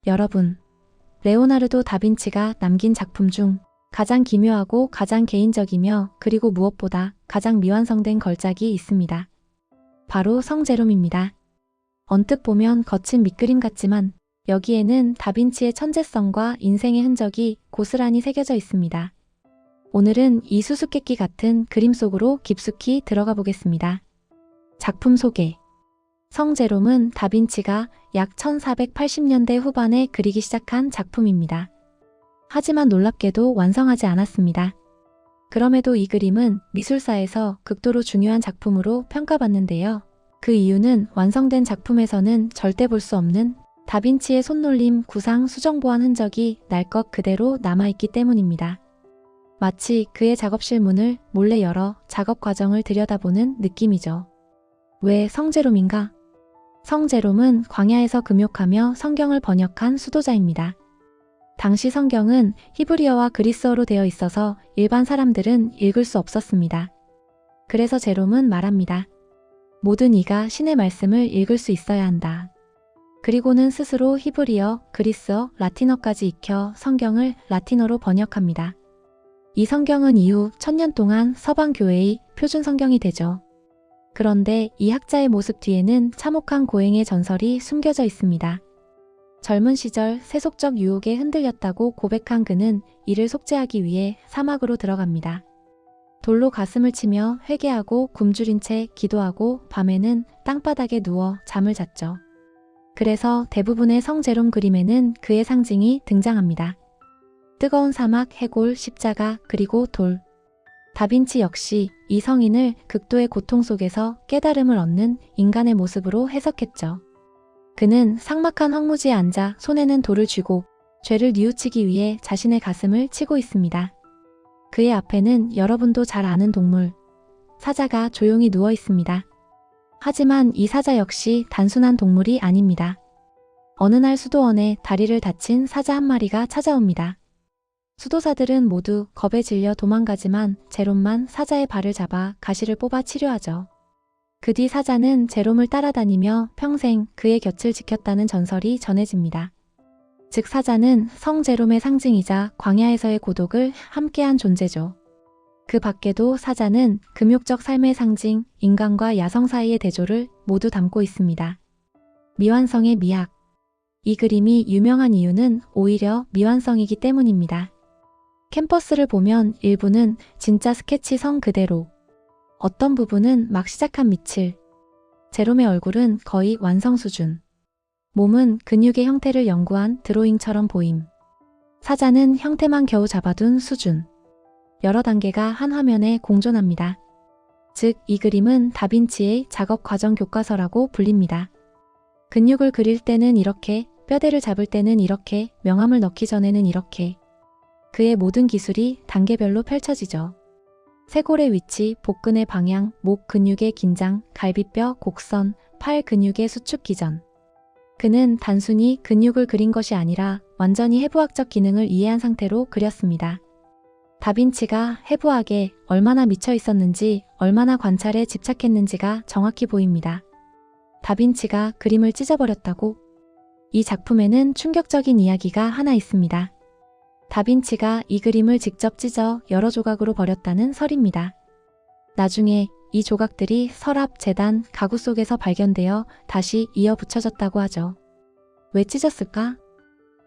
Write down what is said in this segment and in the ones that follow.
여러분, 레오나르도 다빈치가 남긴 작품 중 가장 기묘하고 가장 개인적이며 그리고 무엇보다 가장 미완성된 걸작이 있습니다. 바로 성제롬입니다. 언뜻 보면 거친 밑그림 같지만 여기에는 다빈치의 천재성과 인생의 흔적이 고스란히 새겨져 있습니다. 오늘은 이 수수께끼 같은 그림 속으로 깊숙이 들어가 보겠습니다. 작품 소개. 성제롬은 다빈치가 약 1480년대 후반에 그리기 시작한 작품입니다. 하지만 놀랍게도 완성하지 않았습니다. 그럼에도 이 그림은 미술사에서 극도로 중요한 작품으로 평가받는데요. 그 이유는 완성된 작품에서는 절대 볼 수 없는 다빈치의 손놀림, 구상, 수정보완 흔적이 날 것 그대로 남아있기 때문입니다. 마치 그의 작업실 문을 몰래 열어 작업 과정을 들여다보는 느낌이죠. 왜 성제롬인가? 성제롬은 광야에서 금욕하며 성경을 번역한 수도자입니다. 당시 성경은 히브리어와 그리스어로 되어 있어서 일반 사람들은 읽을 수 없었습니다. 그래서 제롬은 말합니다. 모든 이가 신의 말씀을 읽을 수 있어야 한다. 그리고는 스스로 히브리어, 그리스어, 라틴어까지 익혀 성경을 라틴어로 번역합니다. 이 성경은 이후 1000년 동안 서방 교회의 표준 성경이 되죠. 그런데 이 학자의 모습 뒤에는 참혹한 고행의 전설이 숨겨져 있습니다. 젊은 시절 세속적 유혹에 흔들렸다고 고백한 그는 이를 속죄하기 위해 사막으로 들어갑니다. 돌로 가슴을 치며 회개하고 굶주린 채 기도하고 밤에는 땅바닥에 누워 잠을 잤죠. 그래서 대부분의 성제롬 그림에는 그의 상징이 등장합니다. 뜨거운 사막, 해골, 십자가, 그리고 돌. 다빈치 역시 이 성인을 극도의 고통 속에서 깨달음을 얻는 인간의 모습으로 해석했죠. 그는 삭막한 황무지에 앉아 손에는 돌을 쥐고 죄를 뉘우치기 위해 자신의 가슴을 치고 있습니다. 그의 앞에는 여러분도 잘 아는 동물, 사자가 조용히 누워 있습니다. 하지만 이 사자 역시 단순한 동물이 아닙니다. 어느 날 수도원에 다리를 다친 사자 한 마리가 찾아옵니다. 수도사들은 모두 겁에 질려 도망가지만 제롬만 사자의 발을 잡아 가시를 뽑아 치료하죠. 그 뒤 사자는 제롬을 따라다니며 평생 그의 곁을 지켰다는 전설이 전해집니다. 즉 사자는 성제롬의 상징이자 광야에서의 고독을 함께한 존재죠. 그 밖에도 사자는 금욕적 삶의 상징, 인간과 야성 사이의 대조를 모두 담고 있습니다. 미완성의 미학. 이 그림이 유명한 이유는 오히려 미완성이기 때문입니다. 캔버스를 보면 일부는 진짜 스케치 성 그대로, 어떤 부분은 막 시작한 밑을, 제롬의 얼굴은 거의 완성 수준, 몸은 근육의 형태를 연구한 드로잉처럼 보임, 사자는 형태만 겨우 잡아둔 수준, 여러 단계가 한 화면에 공존합니다. 즉, 이 그림은 다빈치의 작업 과정 교과서라고 불립니다. 근육을 그릴 때는 이렇게, 뼈대를 잡을 때는 이렇게, 명암을 넣기 전에는 이렇게. 그의 모든 기술이 단계별로 펼쳐지죠. 쇄골의 위치, 복근의 방향, 목 근육의 긴장, 갈비뼈, 곡선, 팔 근육의 수축 기전. 그는 단순히 근육을 그린 것이 아니라 완전히 해부학적 기능을 이해한 상태로 그렸습니다. 다빈치가 해부학에 얼마나 미쳐 있었는지, 얼마나 관찰에 집착했는지가 정확히 보입니다. 다빈치가 그림을 찢어버렸다고? 이 작품에는 충격적인 이야기가 하나 있습니다. 다빈치가 이 그림을 직접 찢어 여러 조각으로 버렸다는 설입니다. 나중에 이 조각들이 서랍, 재단, 가구 속에서 발견되어 다시 이어 붙여졌다고 하죠. 왜 찢었을까?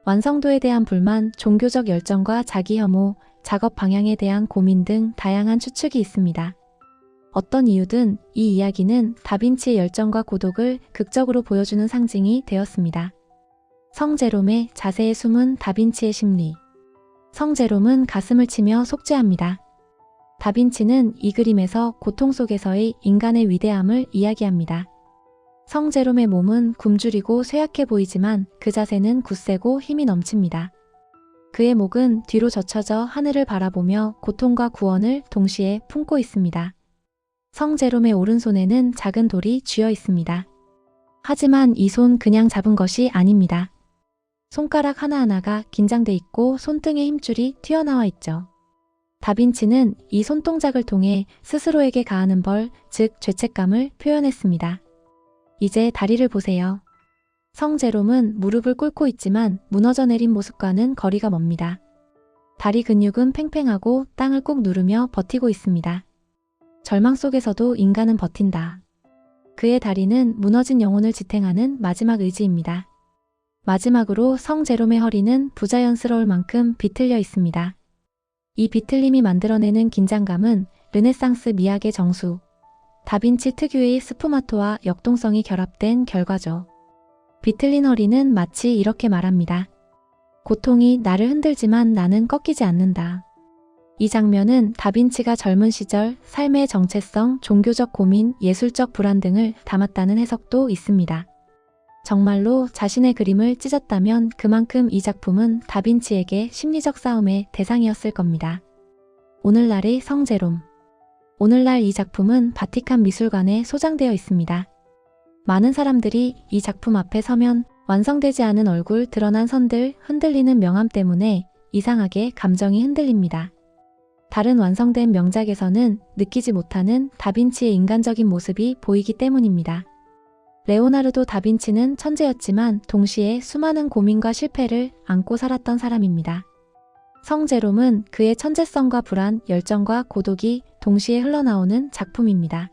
완성도에 대한 불만, 종교적 열정과 자기 혐오, 작업 방향에 대한 고민 등 다양한 추측이 있습니다. 어떤 이유든 이 이야기는 다빈치의 열정과 고독을 극적으로 보여주는 상징이 되었습니다. 성제롬의 자세에 숨은 다빈치의 심리. 성제롬은 가슴을 치며 속죄합니다. 다빈치는 이 그림에서 고통 속에서의 인간의 위대함을 이야기합니다. 성제롬의 몸은 굶주리고 쇠약해 보이지만 그 자세는 굳세고 힘이 넘칩니다. 그의 목은 뒤로 젖혀져 하늘을 바라보며 고통과 구원을 동시에 품고 있습니다. 성제롬의 오른손에는 작은 돌이 쥐어 있습니다. 하지만 이 손 그냥 잡은 것이 아닙니다. 손가락 하나하나가 긴장돼 있고 손등의 힘줄이 튀어나와 있죠. 다빈치는 이 손동작을 통해 스스로에게 가하는 벌, 즉 죄책감을 표현했습니다. 이제 다리를 보세요. 성 제롬은 무릎을 꿇고 있지만 무너져 내린 모습과는 거리가 멉니다. 다리 근육은 팽팽하고 땅을 꾹 누르며 버티고 있습니다. 절망 속에서도 인간은 버틴다. 그의 다리는 무너진 영혼을 지탱하는 마지막 의지입니다. 마지막으로 성 제롬의 허리는 부자연스러울 만큼 비틀려 있습니다. 이 비틀림이 만들어내는 긴장감은 르네상스 미학의 정수, 다빈치 특유의 스푸마토와 역동성이 결합된 결과죠. 비틀린 허리는 마치 이렇게 말합니다. 고통이 나를 흔들지만 나는 꺾이지 않는다. 이 장면은 다빈치가 젊은 시절 삶의 정체성, 종교적 고민, 예술적 불안 등을 담았다는 해석도 있습니다. 정말로 자신의 그림을 찢었다면 그만큼 이 작품은 다빈치에게 심리적 싸움의 대상이었을 겁니다. 오늘날의 성 제롬. 오늘날 이 작품은 바티칸 미술관에 소장되어 있습니다. 많은 사람들이 이 작품 앞에 서면 완성되지 않은 얼굴, 드러난 선들, 흔들리는 명암 때문에 이상하게 감정이 흔들립니다. 다른 완성된 명작에서는 느끼지 못하는 다빈치의 인간적인 모습이 보이기 때문입니다. 레오나르도 다빈치는 천재였지만 동시에 수많은 고민과 실패를 안고 살았던 사람입니다. 성 제롬은 그의 천재성과 불안, 열정과 고독이 동시에 흘러나오는 작품입니다.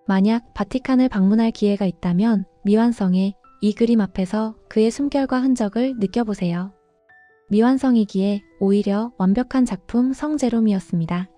만약 바티칸을 방문할 기회가 있다면 미완성의 이 그림 앞에서 그의 숨결과 흔적을 느껴보세요. 미완성이기에 오히려 완벽한 작품 성 제롬이었습니다.